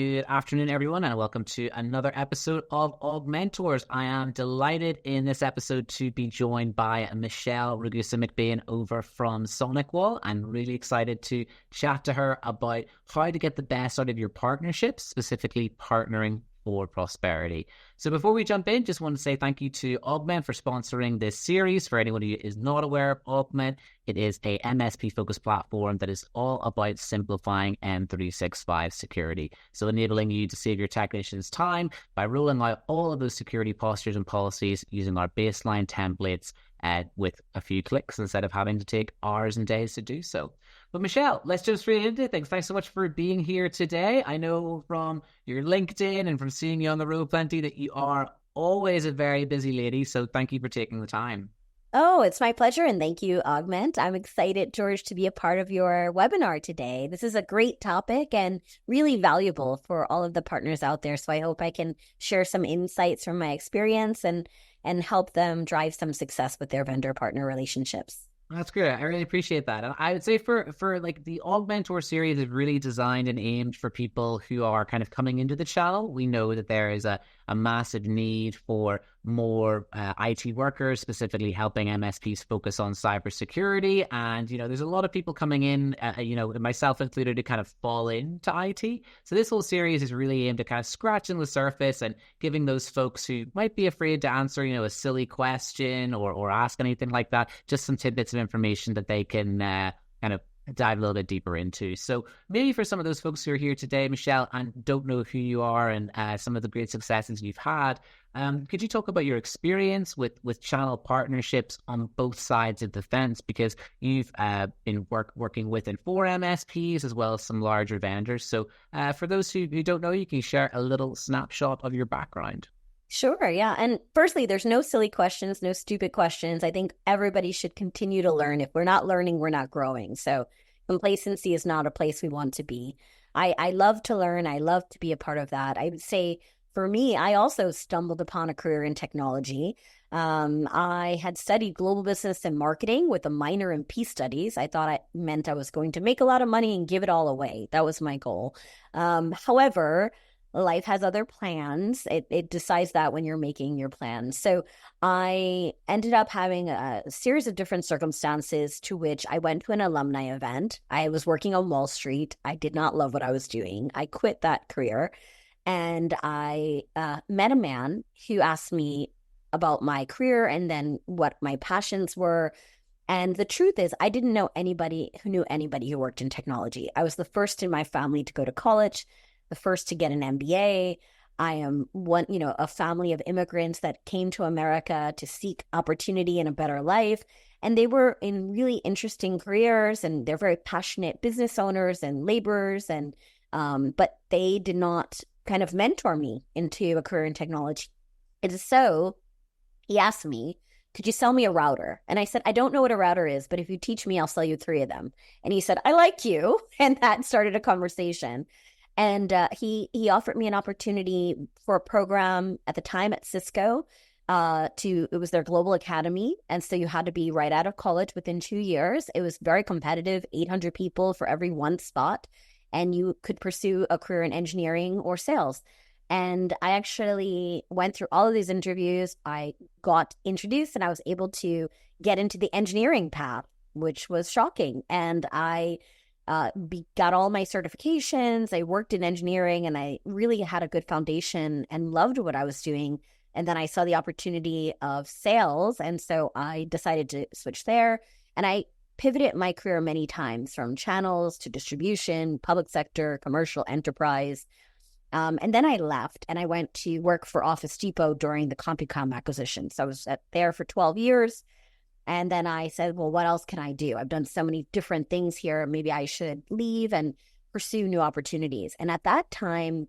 Good afternoon, everyone, and welcome to another episode of Augmentors. I am delighted in this episode to be joined by Michelle Ragusa-McBain over from SonicWall. I'm really excited to chat to her about how to get the best out of your partnerships, specifically partnering for prosperity. So before we jump in, just want to say thank you to Augmentt for sponsoring this series. For anyone who is not aware of Augmentt, it is a MSP-focused platform that is all about simplifying M365 security. So enabling you to save your technicians time by rolling out all of those security postures and policies using our baseline templates with a few clicks instead of having to take hours and days to do so. But Michelle, let's jump straight into things. Thanks so much for being here today. I know from your LinkedIn and from seeing you on the road plenty that you are always a very busy lady. So thank you for taking the time. Oh, it's my pleasure. And thank you, Augmentt. I'm excited, George, to be a part of your webinar today. This is a great topic and really valuable for all of the partners out there. So I hope I can share some insights from my experience and help them drive some success with their vendor partner relationships. That's good. I really appreciate that. And I would say for like the Augmentor series is really designed and aimed for people who are kind of coming into the channel. We know that there is a massive need for more IT workers, specifically helping MSPs focus on cybersecurity. And, there's a lot of people coming in, myself included, to kind of fall into IT. So this whole series is really aimed at kind of scratching the surface and giving those folks who might be afraid to answer, a silly question or ask anything like that, just some tidbits of information that they can kind of dive a little bit deeper into. So maybe for some of those folks who are here today, Michelle, and don't know who you are and some of the great successes you've had, could you talk about your experience with channel partnerships on both sides of the fence? Because you've been working with and for MSPs as well as some larger vendors. So for those who don't know, you can share a little snapshot of your background. Sure, yeah. And firstly, there's no silly questions, no stupid questions. I think everybody should continue to learn. If we're not learning, we're not growing. So complacency is not a place we want to be. I love to learn. I love to be a part of that. I would say for me, I also stumbled upon a career in technology. I had studied global business and marketing with a minor in peace studies. I thought it meant I was going to make a lot of money and give it all away. That was my goal. However, life has other plans. It decides that when you're making your plans. So I ended up having a series of different circumstances to which I went to an alumni event. I was working on Wall Street. I did not love what I was doing. I quit that career. And I met a man who asked me about my career and then what my passions were. And the truth is, I didn't know anybody who knew anybody who worked in technology. I was the first in my family to go to college, the first to get an MBA. I am a family of immigrants that came to America to seek opportunity and a better life. And they were in really interesting careers, and they're very passionate business owners and laborers. And but they did not kind of mentor me into a career in technology. And so he asked me, could you sell me a router? And I said, I don't know what a router is, but if you teach me, I'll sell you 3 of them. And he said, I like you. And that started a conversation. And he offered me an opportunity for a program at the time at Cisco. It was their global academy. And so you had to be right out of college within 2 years. It was very competitive, 800 people for every one spot. And you could pursue a career in engineering or sales. And I actually went through all of these interviews. I got introduced and I was able to get into the engineering path, which was shocking. And I got all my certifications. I worked in engineering and I really had a good foundation and loved what I was doing. And then I saw the opportunity of sales. And so I decided to switch there. And I pivoted my career many times from channels to distribution, public sector, commercial enterprise. And then I left and I went to work for Office Depot during the CompuCom acquisition. So I was there for 12 years. And then I said, well, what else can I do? I've done so many different things here. Maybe I should leave and pursue new opportunities. And at that time,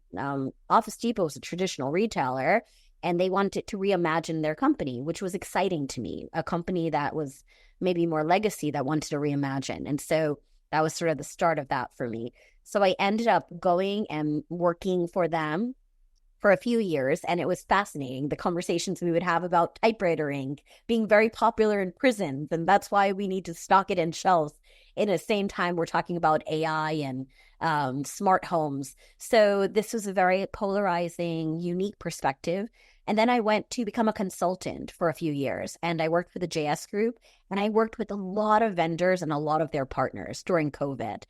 Office Depot was a traditional retailer and they wanted to reimagine their company, which was exciting to me, a company that was maybe more legacy that wanted to reimagine. And so that was sort of the start of that for me. So I ended up going and working for them for a few years, and it was fascinating, the conversations we would have about typewriter ink being very popular in prisons, and that's why we need to stock it in shelves. in the same time, we're talking about AI and smart homes. So this was a very polarizing, unique perspective. And then I went to become a consultant for a few years, and I worked for the JS Group, and I worked with a lot of vendors and a lot of their partners during COVID.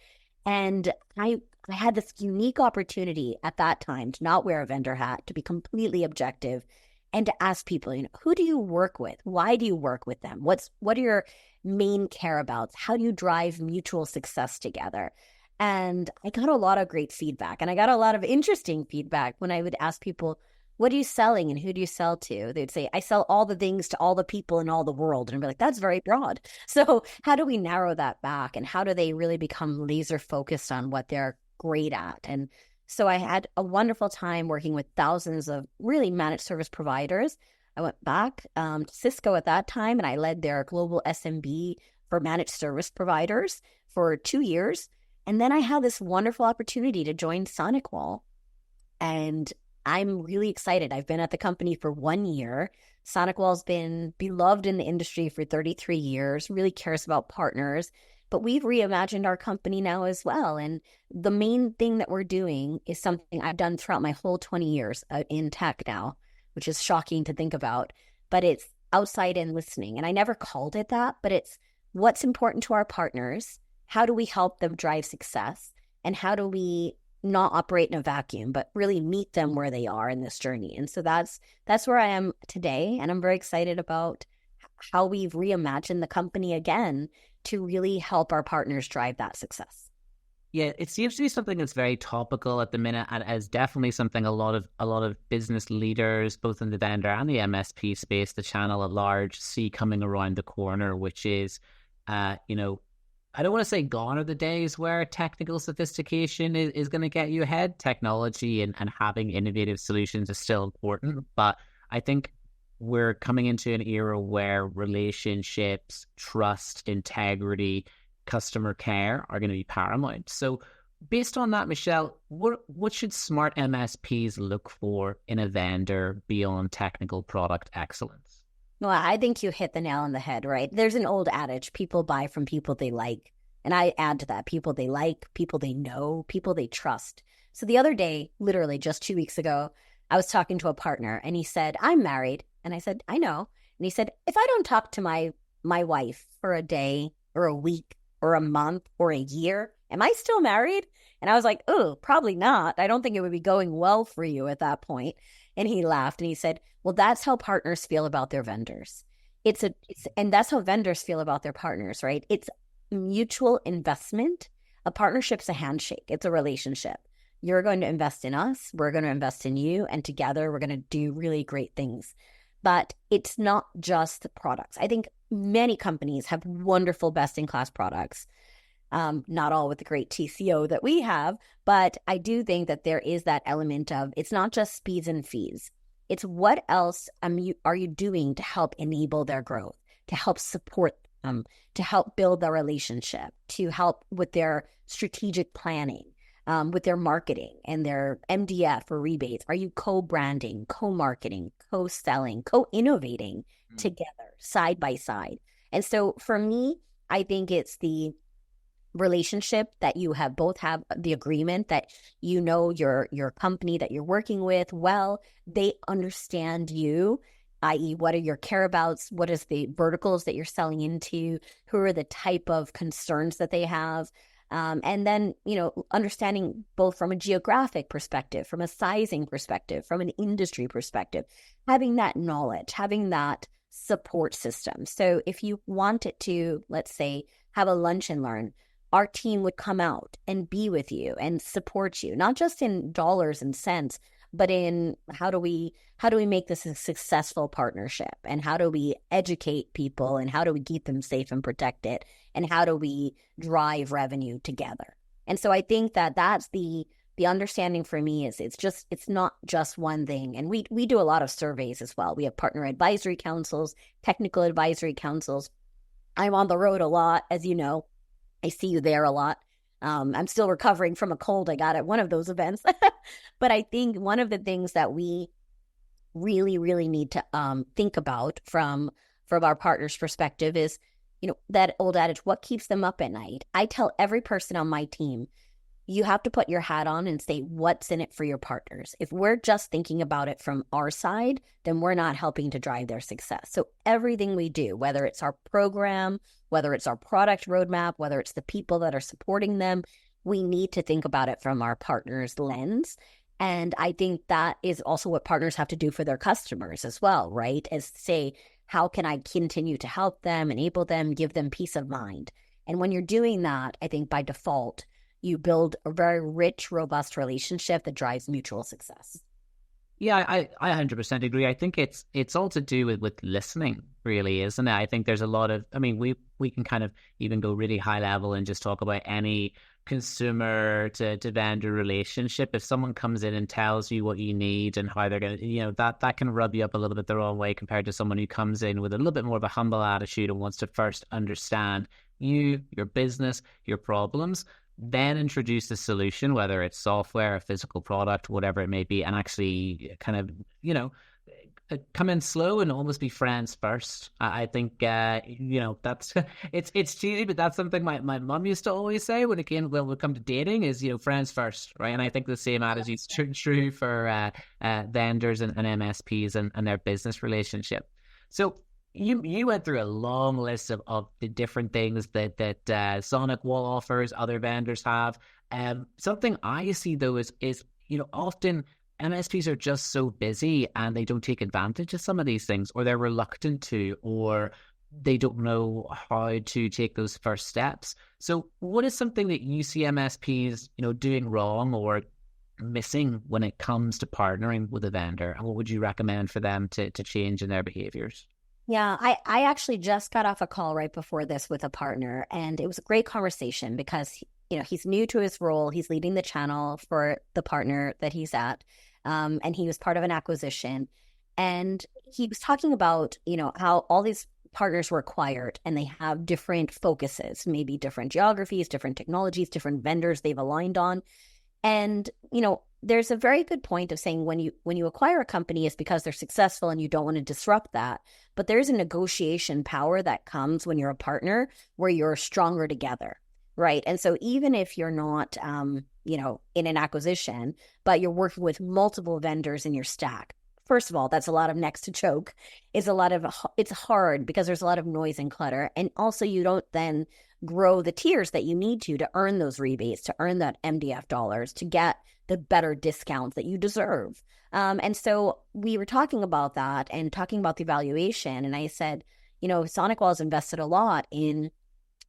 And I had this unique opportunity at that time to not wear a vendor hat, to be completely objective, and to ask people, who do you work with? Why do you work with them? What are your main care abouts? How do you drive mutual success together? And I got a lot of great feedback, and I got a lot of interesting feedback when I would ask people, what are you selling and who do you sell to? They'd say, I sell all the things to all the people in all the world. And I'd be like, that's very broad. So how do we narrow that back? And how do they really become laser focused on what they're great at? And so I had a wonderful time working with thousands of really managed service providers. I went back to Cisco at that time, and I led their global SMB for managed service providers for 2 years. And then I had this wonderful opportunity to join SonicWall. And I'm really excited. I've been at the company for 1 year. SonicWall's been beloved in the industry for 33 years, really cares about partners. But we've reimagined our company now as well. And the main thing that we're doing is something I've done throughout my whole 20 years in tech now, which is shocking to think about. But it's outside in listening. And I never called it that, but it's what's important to our partners. How do we help them drive success? And how do we not operate in a vacuum, but really meet them where they are in this journey? And so that's where I am today. And I'm very excited about how we've reimagined the company again to really help our partners drive that success. Yeah, it seems to be something that's very topical at the minute, and is definitely something a lot of business leaders, both in the vendor and the MSP space, the channel at large, see coming around the corner, which is, I don't want to say gone are the days where technical sophistication is going to get you ahead. Technology and having innovative solutions is still important, but I think we're coming into an era where relationships, trust, integrity, customer care are going to be paramount. So based on that, Michelle, what should smart MSPs look for in a vendor beyond technical product excellence? Well, I think you hit the nail on the head, right? There's an old adage, people buy from people they like. And I add to that, people they like, people they know, people they trust. So the other day, literally just 2 weeks ago, I was talking to a partner and he said, I'm married. And I said, I know. And he said, if I don't talk to my wife for a day or a week or a month or a year, am I still married? And I was like, oh, probably not. I don't think it would be going well for you at that point. And he laughed and he said, well, that's how partners feel about their vendors. And that's how vendors feel about their partners, right? It's mutual investment. A partnership's a handshake. It's a relationship. You're going to invest in us. We're going to invest in you. And together we're going to do really great things. But it's not just the products. I think many companies have wonderful best-in-class products. Not all with the great TCO that we have, but I do think that there is that element of it's not just speeds and fees. It's what else are you doing to help enable their growth, to help support them, to help build the relationship, to help with their strategic planning, with their marketing and their MDF or rebates. Are you co-branding, co-marketing, co-selling, co-innovating together, side by side? And so for me, I think it's the relationship that you have both have the agreement that your company that you're working with, well, they understand you, i.e. what are your care abouts, what is the verticals that you're selling into, who are the type of concerns that they have, and then understanding both from a geographic perspective, from a sizing perspective, from an industry perspective, having that knowledge, having that support system. So if you wanted to, let's say, have a lunch and learn, our team would come out and be with you and support you, not just in dollars and cents, but in how do we make this a successful partnership, and how do we educate people, and how do we keep them safe and protected, and how do we drive revenue together? And so I think that that's the understanding for me is it's not just one thing. And we do a lot of surveys as well. We have partner advisory councils, technical advisory councils. I'm on the road a lot, as you know. I see you there a lot. I'm still recovering from a cold I got at one of those events. But I think one of the things that we really, really need to think about from our partners' perspective is that old adage, what keeps them up at night? I tell every person on my team, you have to put your hat on and say what's in it for your partners. If we're just thinking about it from our side, then we're not helping to drive their success. So everything we do, whether it's our program, whether it's our product roadmap, whether it's the people that are supporting them, we need to think about it from our partners' lens. And I think that is also what partners have to do for their customers as well, right? Is say, how can I continue to help them, enable them, give them peace of mind? And when you're doing that, I think by default, you build a very rich, robust relationship that drives mutual success. Yeah, I 100% agree. I think it's all to do with listening, really, isn't it? I think there's a lot of, I mean, we can kind of even go really high level and just talk about any consumer to vendor relationship. If someone comes in and tells you what you need and how they're going to, that can rub you up a little bit the wrong way compared to someone who comes in with a little bit more of a humble attitude and wants to first understand you, your business, your problems, then introduce the solution, whether it's software, a physical product, whatever it may be, and actually kind of, come in slow and almost be friends first. I think, that's, it's cheesy, but that's something my mom used to always say when it come to dating is, friends first, right? And I think the same attitude is true for vendors and MSPs and their business relationship. So you went through a long list of the different things that SonicWall offers, other vendors have. Something I see though is often MSPs are just so busy and they don't take advantage of some of these things, or they're reluctant to, or they don't know how to take those first steps. So what is something that you see MSPs, doing wrong or missing when it comes to partnering with a vendor? And what would you recommend for them to change in their behaviors? Yeah, I actually just got off a call right before this with a partner, and it was a great conversation because, he's new to his role. He's leading the channel for the partner that he's at, and he was part of an acquisition. And he was talking about, how all these partners were acquired and they have different focuses, maybe different geographies, different technologies, different vendors they've aligned on. And, there's a very good point of saying when you acquire a company, it's because they're successful and you don't want to disrupt that. But there's a negotiation power that comes when you're a partner where you're stronger together, right? And so even if you're not, in an acquisition, but you're working with multiple vendors in your stack, first of all, that's a lot of necks to choke. It's hard because there's a lot of noise and clutter. And also you don't then grow the tiers that you need to earn those rebates, to earn that MDF dollars, to get the better discounts that you deserve. And so we were talking about that and talking about the evaluation. And I said, SonicWall has invested a lot in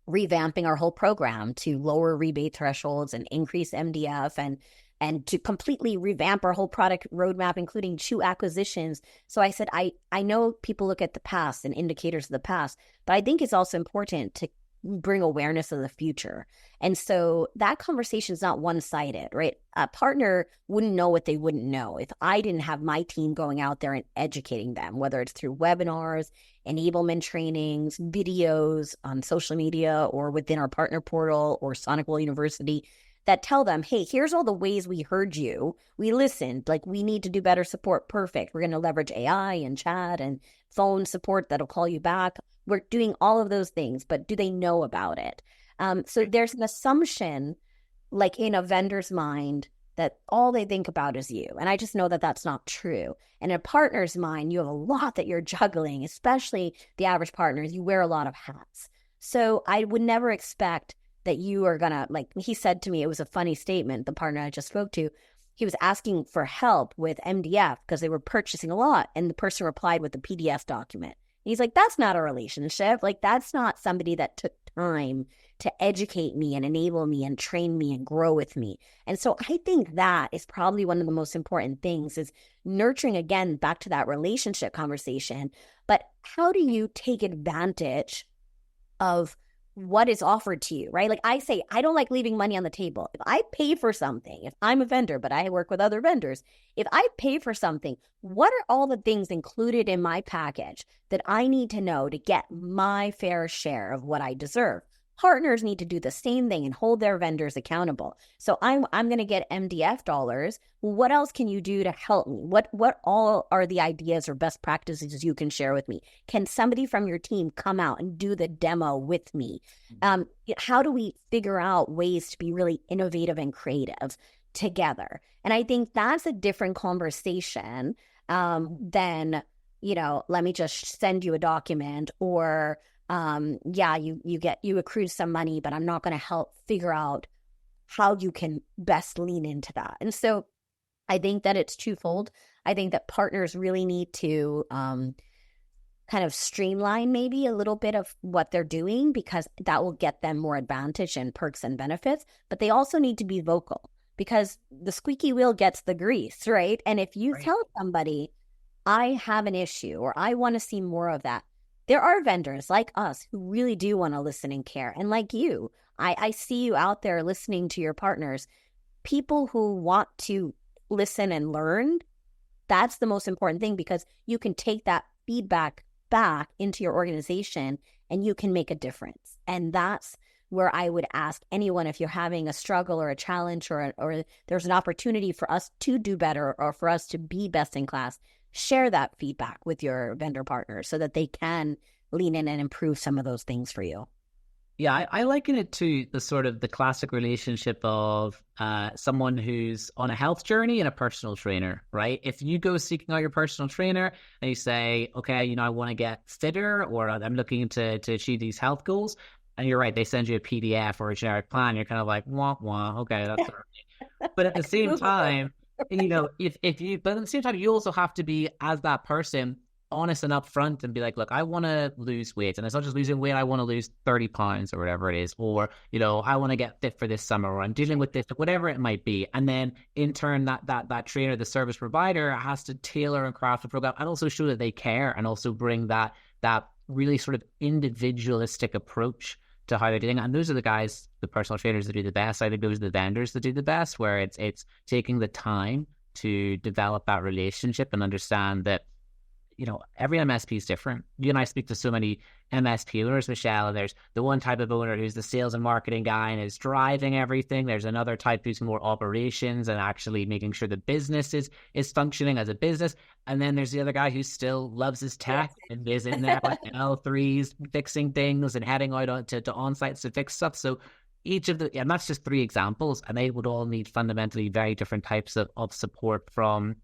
revamping our whole program to lower rebate thresholds and increase MDF and to completely revamp our whole product roadmap, including 2 acquisitions. So I said, I know people look at the past and indicators of the past, but I think it's also important to bring awareness of the future. And so that conversation is not one-sided, right? A partner wouldn't know what they wouldn't know if I didn't have my team going out there and educating them, whether it's through webinars, enablement trainings, videos on social media or within our partner portal or SonicWall University that tell them, hey, here's all the ways we heard you. We listened, like we need to do better support. Perfect. We're going to leverage AI and chat and phone support that'll call you back. We're doing all of those things, but do they know about it? So there's an assumption, like in a vendor's mind, that all they think about is you. And I just know that that's not true. And in a partner's mind, you have a lot that you're juggling, especially the average partners. You wear a lot of hats. So I would never expect that you are going to, like he said to me, it was a funny statement, the partner I just spoke to. He was asking for help with MDF because they were purchasing a lot. And the person replied with a PDF document. He's like, that's not a relationship. Like, that's not somebody that took time to educate me and enable me and train me and grow with me. And so I think that is probably one of the most important things is nurturing, again, back to that relationship conversation. But how do you take advantage of what is offered to you, right? Like I say, I don't like leaving money on the table. If I pay for something, if I'm a vendor, but I work with other vendors, if I pay for something, what are all the things included in my package that I need to know to get my fair share of what I deserve? Partners need to do the same thing and hold their vendors accountable. So I'm going to get MDF dollars. Well, what else can you do to help me? What all are the ideas or best practices you can share with me? Can somebody from your team come out and do the demo with me? How do we figure out ways to be really innovative and creative together? And I think that's a different conversation than, let me just send you a document, or you accrue some money, but I'm not going to help figure out how you can best lean into that. And so I think that it's twofold. I think that partners really need to kind of streamline maybe a little bit of what they're doing, because that will get them more advantage and perks and benefits. But they also need to be vocal, because the squeaky wheel gets the grease, right? And if you tell somebody, I have an issue, or I want to see more of that, there are vendors like us who really do want to listen and care. And like you, I see you out there listening to your partners, people who want to listen and learn. That's the most important thing, because you can take that feedback back into your organization and you can make a difference. And that's where I would ask anyone, if you're having a struggle or a challenge, or there's an opportunity for us to do better, or for us to be best in class, share that feedback with your vendor partners so that they can lean in and improve some of those things for you. Yeah, I liken it to the classic relationship of someone who's on a health journey and a personal trainer, right? If you go seeking out your personal trainer and you say, okay, I want to get fitter, or I'm looking to achieve these health goals, and you're right, they send you a PDF or a generic plan, you're kind of like, wah, wah, okay, that's all right. But at the same time, but at the same time, you also have to be, as that person, honest and upfront and be like, look, I want to lose weight, and it's not just losing weight, I want to lose 30 pounds or whatever it is, or I want to get fit for this summer, or I'm dealing with this, whatever it might be. And then in turn, that trainer, the service provider, has to tailor and craft the program and also show that they care, and also bring that really sort of individualistic approach to how they're doing it. And those are the guys, the personal trainers, that do the best. I think those are the vendors that do the best, where it's taking the time to develop that relationship and understand that every MSP is different. You and I speak to so many MSP owners, Michelle, and there's the one type of owner who's the sales and marketing guy and is driving everything. There's another type who's more operations and actually making sure the business is functioning as a business. And then there's the other guy who still loves his tech and is in there like L3s, fixing things and heading out to on-sites to fix stuff. So and that's just 3 examples, and they would all need fundamentally very different types of support from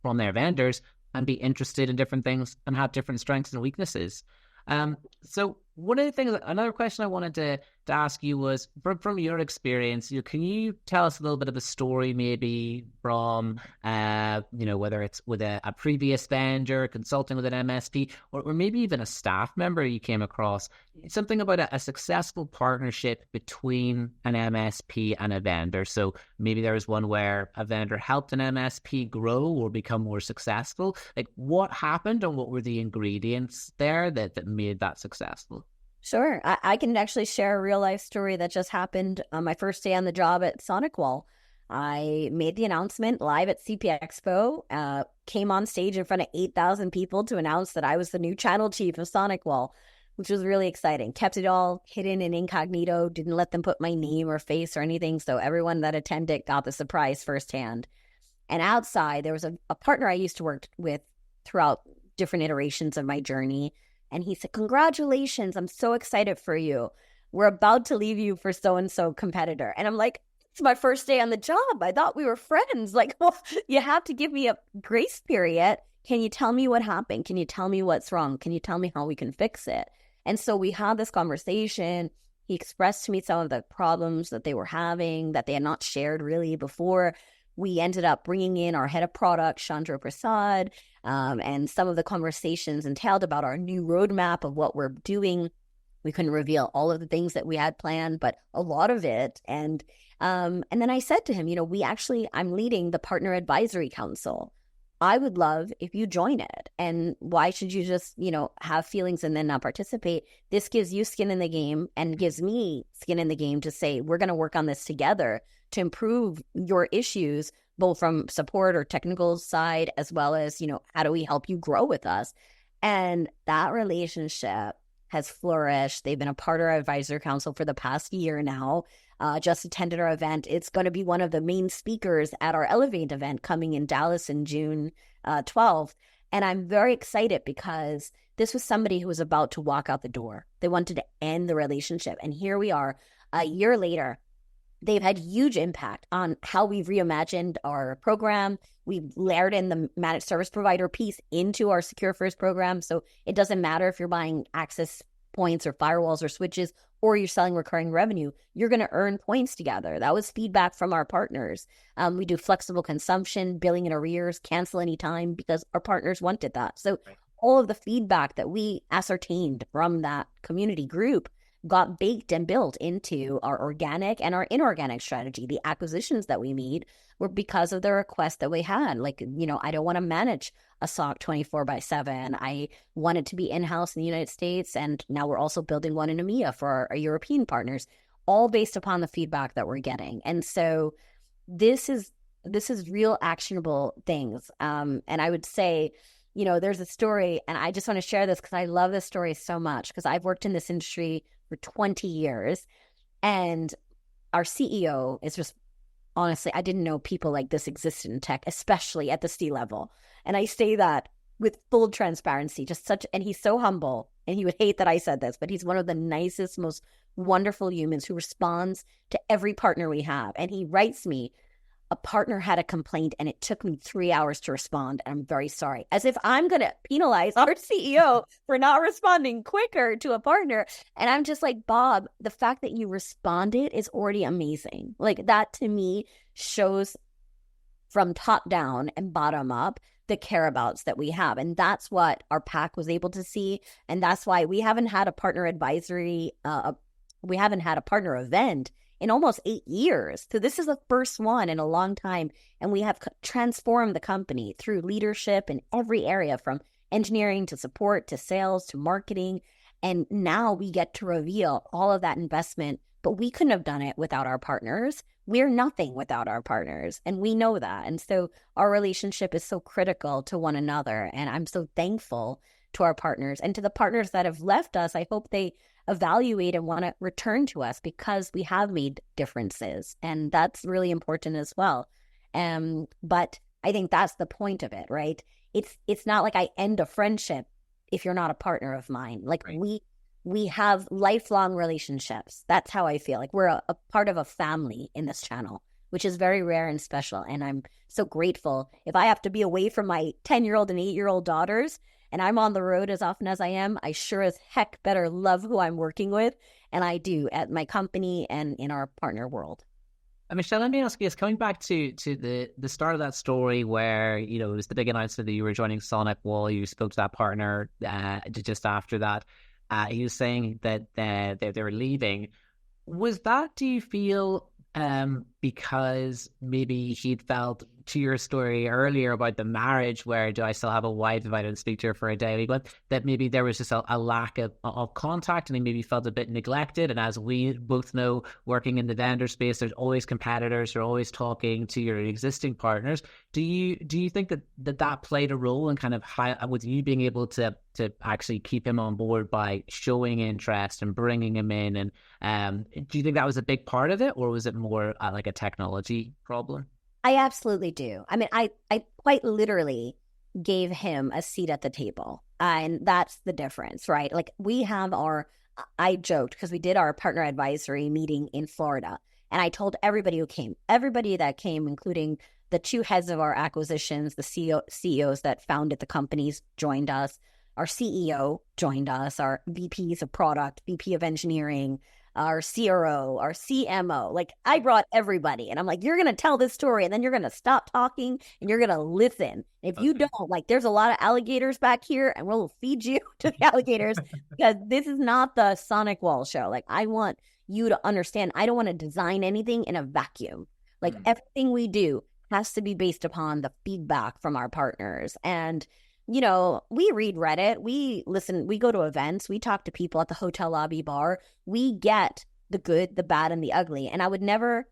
their vendors, and be interested in different things and have different strengths and weaknesses. So one of the things, another question I wanted to ask you was, from your experience, can you tell us a little bit of a story, maybe from, whether it's with a previous vendor, consulting with an MSP, or maybe even a staff member you came across, something about a successful partnership between an MSP and a vendor. So maybe there was one where a vendor helped an MSP grow or become more successful. Like, what happened and what were the ingredients there that made that successful? Sure. I can actually share a real life story that just happened on my first day on the job at SonicWall. I made the announcement live at CP Expo, came on stage in front of 8,000 people to announce that I was the new channel chief of SonicWall, which was really exciting. Kept it all hidden and incognito, didn't let them put my name or face or anything. So everyone that attended got the surprise firsthand. And outside, there was a partner I used to work with throughout different iterations of my journey. And he said, congratulations, I'm so excited for you. We're about to leave you for so-and-so competitor. And I'm like, it's my first day on the job. I thought we were friends. Like, well, you have to give me a grace period. Can you tell me what happened? Can you tell me what's wrong? Can you tell me how we can fix it? And so we had this conversation. He expressed to me some of the problems that they were having that they had not shared really before. We ended up bringing in our head of product, Chandra Prasad, and some of the conversations entailed about our new roadmap of what we're doing. We couldn't reveal all of the things that we had planned, but a lot of it. And then I said to him, I'm leading the Partner Advisory Council. I would love if you join it. And why should you just, have feelings and then not participate? This gives you skin in the game and gives me skin in the game to say, we're going to work on this together to improve your issues, both from support or technical side, as well as, how do we help you grow with us? And that relationship has flourished. They've been a part of our advisory council for the past year now. Just attended our event. It's going to be one of the main speakers at our Elevate event coming in Dallas in June 12th. And I'm very excited because this was somebody who was about to walk out the door. They wanted to end the relationship. And here we are a year later. They've had huge impact on how we've reimagined our program. We've layered in the managed service provider piece into our Secure First program. So it doesn't matter if you're buying access points or firewalls or switches, or you're selling recurring revenue, you're going to earn points together. That was feedback from our partners. We do flexible consumption, billing in arrears, cancel anytime, because our partners wanted that. So all of the feedback that we ascertained from that community group got baked and built into our organic and our inorganic strategy. The acquisitions that we made were because of the request that we had. Like, I don't want to manage a SOC 24/7. I want it to be in-house in the United States. And now we're also building one in EMEA for our European partners, all based upon the feedback that we're getting. And so this is real actionable things. And I would say, there's a story, and I just want to share this because I love this story so much, because I've worked in this industry for 20 years. And our CEO is just, honestly, I didn't know people like this existed in tech, especially at the C level. And I say that with full transparency, and he's so humble, and he would hate that I said this, but he's one of the nicest, most wonderful humans who responds to every partner we have. And he writes me, a partner had a complaint and it took me 3 hours to respond. And I'm very sorry. As if I'm going to penalize our CEO for not responding quicker to a partner. And I'm just like, Bob, the fact that you responded is already amazing. Like, that to me shows from top down and bottom up the careabouts that we have. And that's what our PAC was able to see. And that's why we haven't had a partner advisory, we haven't had a partner event in almost 8 years. So this is the first one in a long time. And we have transformed the company through leadership in every area, from engineering to support to sales to marketing. And now we get to reveal all of that investment, but we couldn't have done it without our partners. We're nothing without our partners, and we know that. And so our relationship is so critical to one another. And I'm so thankful to our partners, and to the partners that have left us. I hope they evaluate and want to return to us, because we have made differences, and that's really important as well. But I think that's the point of it, right? It's not like I end a friendship if you're not a partner of mine. Like, right. We have lifelong relationships. That's how I feel. Like, we're a part of a family in this channel, which is very rare and special. And I'm so grateful. If I have to be away from my 10-year-old and 8-year-old daughters, and I'm on the road as often as I am, I sure as heck better love who I'm working with. And I do, at my company and in our partner world. Michelle, let me ask you this, coming back to the start of that story where, it was the big announcement that you were joining Sonic Wall, you spoke to that partner just after that. He was saying that they were leaving. Was that, do you feel, because maybe he'd felt, to your story earlier about the marriage, where do I still have a wife if I don't speak to her for a daily, but that maybe there was just a lack of contact, and he maybe felt a bit neglected? And as we both know, working in the vendor space, there's always competitors, you're always talking to your existing partners. Do you think that played a role in kind of with you being able to actually keep him on board by showing interest and bringing him in? And do you think that was a big part of it, or was it more like a technology problem? I absolutely do. I mean, I quite literally gave him a seat at the table. And that's the difference, right? Like, we have I joked because we did our partner advisory meeting in Florida. And I told everybody that came, including the two heads of our acquisitions, the CEOs that founded the companies joined us. Our CEO joined us, our VPs of product, VP of engineering, our CRO, our CMO. Like, I brought everybody, and I'm like, you're going to tell this story, and then you're going to stop talking and you're going to listen. If you don't, like, there's a lot of alligators back here, and we'll feed you to the alligators, because this is not the Sonic Wall show. Like, I want you to understand, I don't want to design anything in a vacuum. Like, everything we do has to be based upon the feedback from our partners. And we read Reddit, we listen, we go to events, we talk to people at the hotel lobby bar. We get the good, the bad, and the ugly. And I would never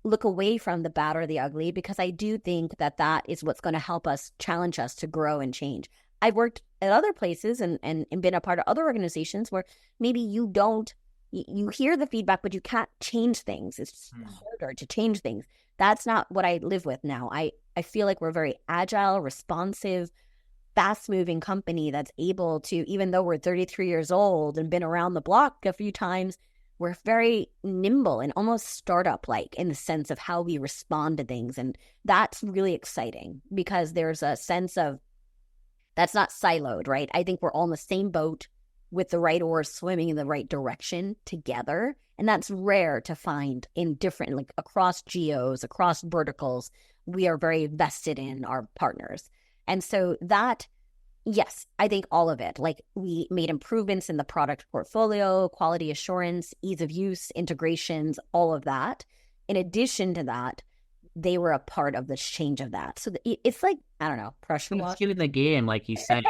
look away from the bad or the ugly, because I do think that is what's going to help us, challenge us to grow and change. I've worked at other places and been a part of other organizations where maybe you hear the feedback, but you can't change things. It's harder to change things. That's not what I live with now. I feel like we're a very agile, responsive, fast-moving company that's able to, even though we're 33 years old and been around the block a few times, we're very nimble and almost startup-like in the sense of how we respond to things. And that's really exciting because there's a sense of that's not siloed, right? I think we're all in the same boat with the right oars swimming in the right direction together. And that's rare to find in different, like across geos, across verticals. We are very vested in our partners. And so that, yes, I think all of it, like we made improvements in the product portfolio, quality assurance, ease of use, integrations, all of that. In addition to that, they were a part of the change of that. So it's like, I don't know, pressure wash. Skin in the game, like you said,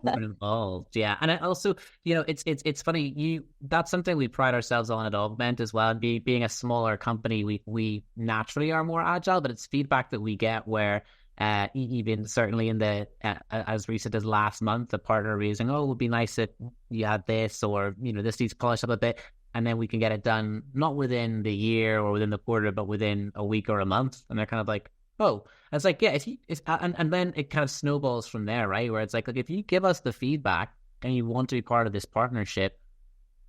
involved. Yeah. And I also, it's funny, that's something we pride ourselves on at Augmentt as well. Being a smaller company, we naturally are more agile, but it's feedback that we get where even certainly in the as recent as last month, a partner raising, oh, it would be nice if you had this, or this needs polished up a bit, and then we can get it done not within the year or within the quarter, but within a week or a month. And they're kind of like, oh, and it's like, yeah, and then it kind of snowballs from there, right? Where it's like if you give us the feedback and you want to be part of this partnership,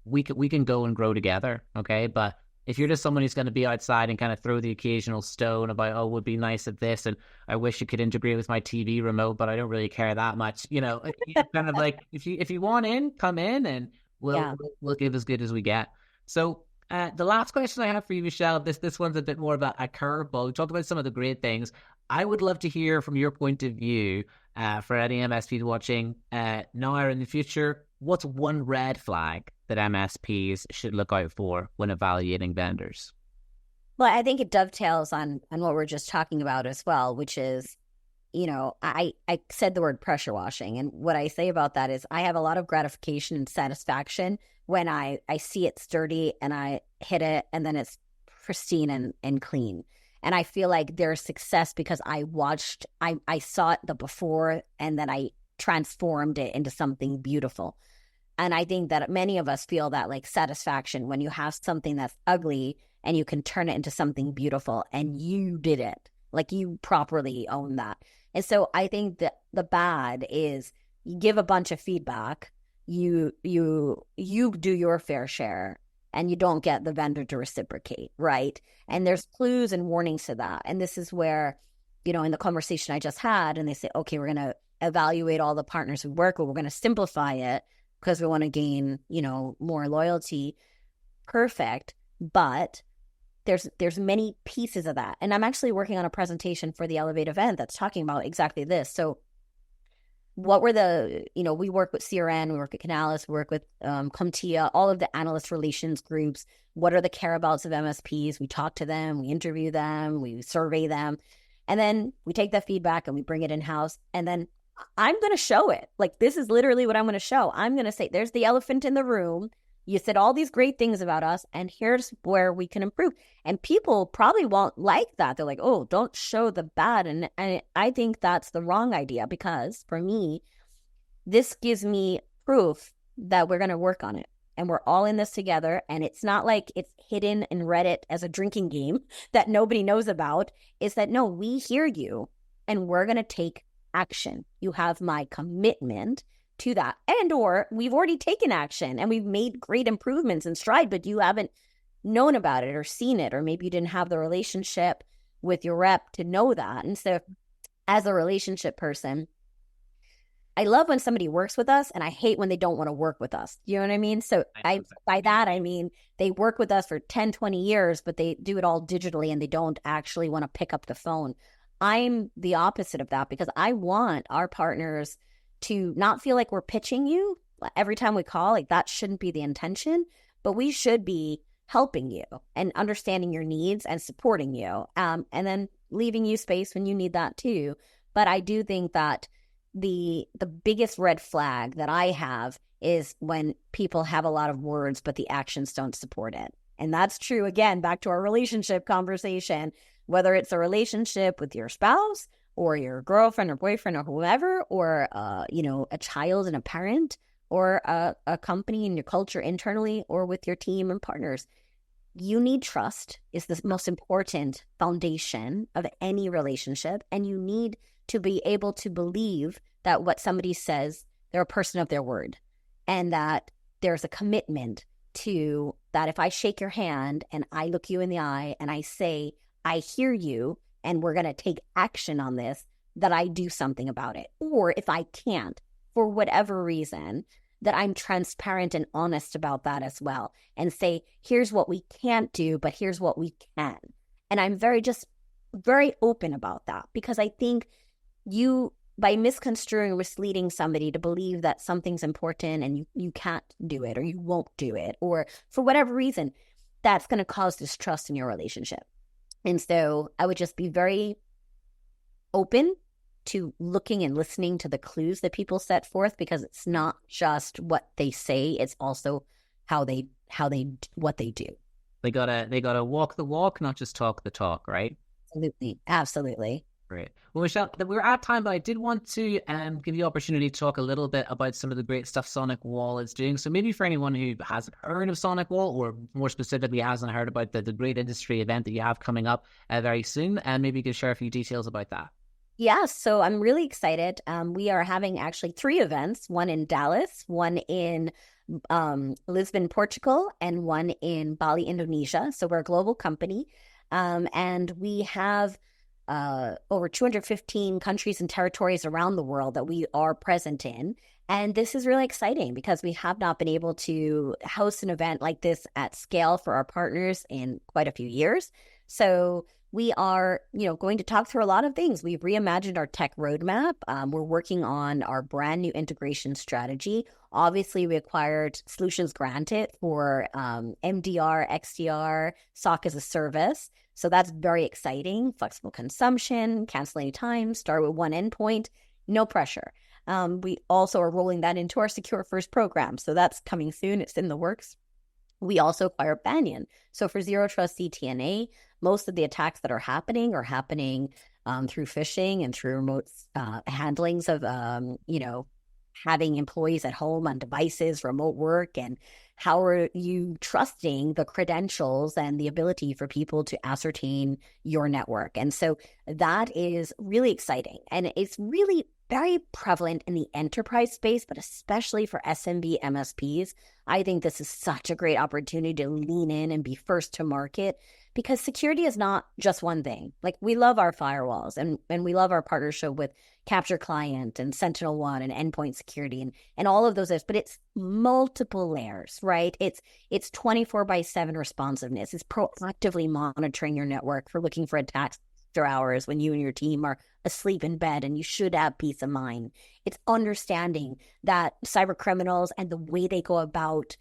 we can go and grow together, okay? But if you're just someone who's going to be outside and kind of throw the occasional stone about, oh, it would be nice at this, and I wish it could integrate with my TV remote, but I don't really care that much, kind of like if you want in, come in, and we'll give as good as we get. So the last question I have for you, Michelle, this one's a bit more about a curveball. We talked about some of the great things. I would love to hear from your point of view, for any MSPs watching now or in the future, what's one red flag that MSPs should look out for when evaluating vendors? Well, I think it dovetails on what we're just talking about as well, which is, I said the word pressure washing. And what I say about that is I have a lot of gratification and satisfaction when I see it sturdy and I hit it and then it's pristine and clean. And I feel like there's success because I saw it the before and then I transformed it into something beautiful. And I think that many of us feel that like satisfaction when you have something that's ugly and you can turn it into something beautiful and you did it, like you properly own that. And so I think that the bad is you give a bunch of feedback, you do your fair share, and you don't get the vendor to reciprocate, right? And there's clues and warnings to that. And this is where, in the conversation I just had, and they say, okay, we're going to evaluate all the partners we work with, we're going to simplify it because we want to gain, more loyalty. Perfect. But there's many pieces of that. And I'm actually working on a presentation for the Elevate event that's talking about exactly this. So what were we work with CRN, we work at Canalys, we work with CompTIA, all of the analyst relations groups. What are the care-abouts of MSPs? We talk to them, we interview them, we survey them. And then we take that feedback and we bring it in-house. And then I'm going to show it. Like, this is literally what I'm going to show. I'm going to say, there's the elephant in the room. You said all these great things about us, and here's where we can improve. And people probably won't like that. They're like, oh, don't show the bad. And I think that's the wrong idea, because for me, this gives me proof that we're going to work on it. And we're all in this together. And it's not like it's hidden in Reddit as a drinking game that nobody knows about. It's that, no, we hear you and we're going to take action. You have my commitment to that. And or we've already taken action and we've made great improvements and stride, but you haven't known about it or seen it, or maybe you didn't have the relationship with your rep to know that. And so as a relationship person, I love when somebody works with us, and I hate when they don't want to work with us. You know what I mean? So by that, I mean, they work with us for 10, 20 years, but they do it all digitally and they don't actually want to pick up the phone. I'm the opposite of that, because I want our partners to not feel like we're pitching you every time we call. Like, that shouldn't be the intention, but we should be helping you and understanding your needs and supporting you, and then leaving you space when you need that too. But I do think that the biggest red flag that I have is when people have a lot of words, but the actions don't support it. And that's true, again, back to our relationship conversation, whether it's a relationship with your spouse or your girlfriend or boyfriend or whoever, or, a child and a parent, or a company and your culture internally, or with your team and partners. You need trust is the most important foundation of any relationship. And you need to be able to believe that what somebody says, they're a person of their word, and that there's a commitment to that. If I shake your hand and I look you in the eye and I say, I hear you and we're going to take action on this, that I do something about it. Or if I can't, for whatever reason, that I'm transparent and honest about that as well, and say, here's what we can't do, but here's what we can. And I'm very open about that, because I think by misconstruing, misleading somebody to believe that something's important and you can't do it, or you won't do it, or for whatever reason, that's going to cause distrust in your relationship. And so I would just be very open to looking and listening to the clues that people set forth, because it's not just what they say, it's also what they do. They gotta walk the walk, not just talk the talk, right? Absolutely. Great. Well, Michelle, we're at time, but I did want to give you the opportunity to talk a little bit about some of the great stuff SonicWall is doing. So maybe for anyone who hasn't heard of SonicWall, or more specifically hasn't heard about the great industry event that you have coming up very soon, and maybe you could share a few details about that. Yeah, so I'm really excited. We are having actually 3 events, one in Dallas, one in Lisbon, Portugal, and one in Bali, Indonesia. So we're a global company, and we have over 215 countries and territories around the world that we are present in. And this is really exciting because we have not been able to host an event like this at scale for our partners in quite a few years. So we are, going to talk through a lot of things. We've reimagined our tech roadmap. We're working on our brand new integration strategy. Obviously, we acquired Solutions Granted for MDR, XDR, SOC as a service. So that's very exciting. Flexible consumption, cancel any time, start with one endpoint, no pressure. We also are rolling that into our Secure First program. So that's coming soon. It's in the works. We also acquired Banyan. So for Zero Trust CTNA, most of the attacks that are happening through phishing and through remote handlings of, having employees at home on devices, remote work, and how are you trusting the credentials and the ability for people to ascertain your network? And so that is really exciting. And it's really very prevalent in the enterprise space, but especially for SMB MSPs. I think this is such a great opportunity to lean in and be first to market, because security is not just one thing. Like, we love our firewalls and we love our partnership with Capture Client and SentinelOne and endpoint security and all of those, but it's multiple layers, right? It's 24/7 responsiveness. It's proactively monitoring your network for looking for attacks after hours when you and your team are asleep in bed, and you should have peace of mind. It's understanding that cyber criminals and the way they go about,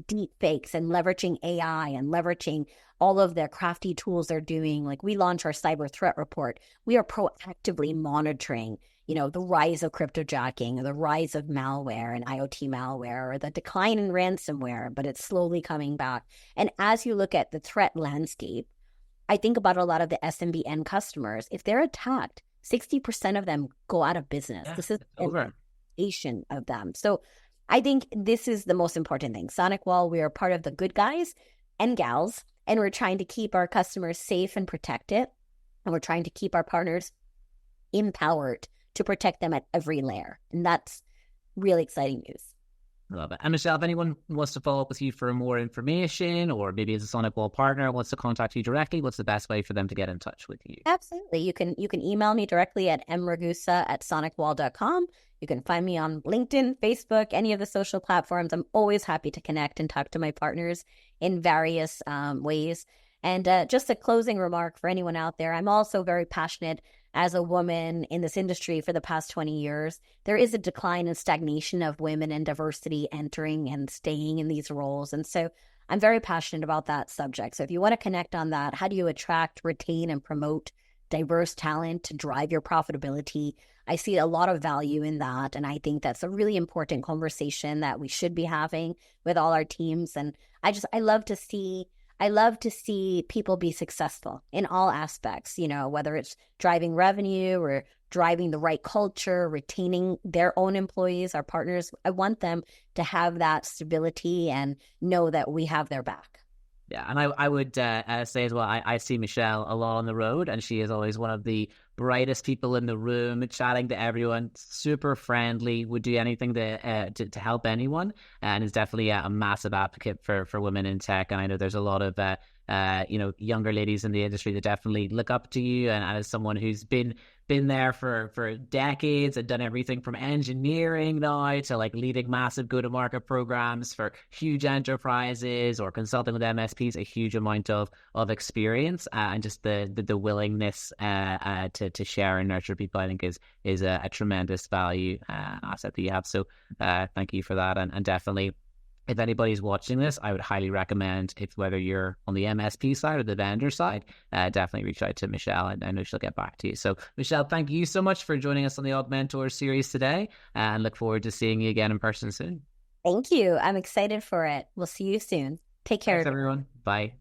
deep fakes and leveraging AI and leveraging all of the crafty tools they're doing. Like, we launch our cyber threat report. We are proactively monitoring, the rise of cryptojacking, or the rise of malware and IoT malware, or the decline in ransomware, but it's slowly coming back. And as you look at the threat landscape, I think about a lot of the SMB end customers. If they're attacked, 60% of them go out of business. Yeah, this is over. An of them. So I think this is the most important thing. SonicWall, we are part of the good guys and gals, and we're trying to keep our customers safe and protected. And we're trying to keep our partners empowered to protect them at every layer. And that's really exciting news. Love it. And Michelle, if anyone wants to follow up with you for more information, or maybe as a SonicWall partner wants to contact you directly, what's the best way for them to get in touch with you? Absolutely. You can email me directly at mragusa@sonicwall.com. You can find me on LinkedIn, Facebook, any of the social platforms. I'm always happy to connect and talk to my partners in various ways. And just a closing remark for anyone out there, I'm also very passionate as a woman in this industry for the past 20 years. There is a decline and stagnation of women and diversity entering and staying in these roles. And so I'm very passionate about that subject. So if you want to connect on that, how do you attract, retain, and promote diverse talent to drive your profitability? I see a lot of value in that. And I think that's a really important conversation that we should be having with all our teams. And I love to see I love to see people be successful in all aspects, whether it's driving revenue or driving the right culture, retaining their own employees, our partners. I want them to have that stability and know that we have their back. Yeah, and I would say as well, I see Michelle a lot on the road, and she is always one of the brightest people in the room, chatting to everyone, super friendly, would do anything to help anyone, and is definitely a massive advocate for women in tech. And I know there's a lot of younger ladies in the industry that definitely look up to you, and as someone who's been there for decades and done everything from engineering now to like leading massive go-to-market programs for huge enterprises or consulting with MSPs, a huge amount of experience and just the willingness to share and nurture people, I think is a tremendous value asset that you have. So thank you for that, and definitely, if anybody's watching this, I would highly recommend, if whether you're on the MSP side or the vendor side, definitely reach out to Michelle, and I know she'll get back to you. So, Michelle, thank you so much for joining us on the Augmentt series today, and look forward to seeing you again in person soon. Thank you. I'm excited for it. We'll see you soon. Take care. Thanks, everyone. Bye.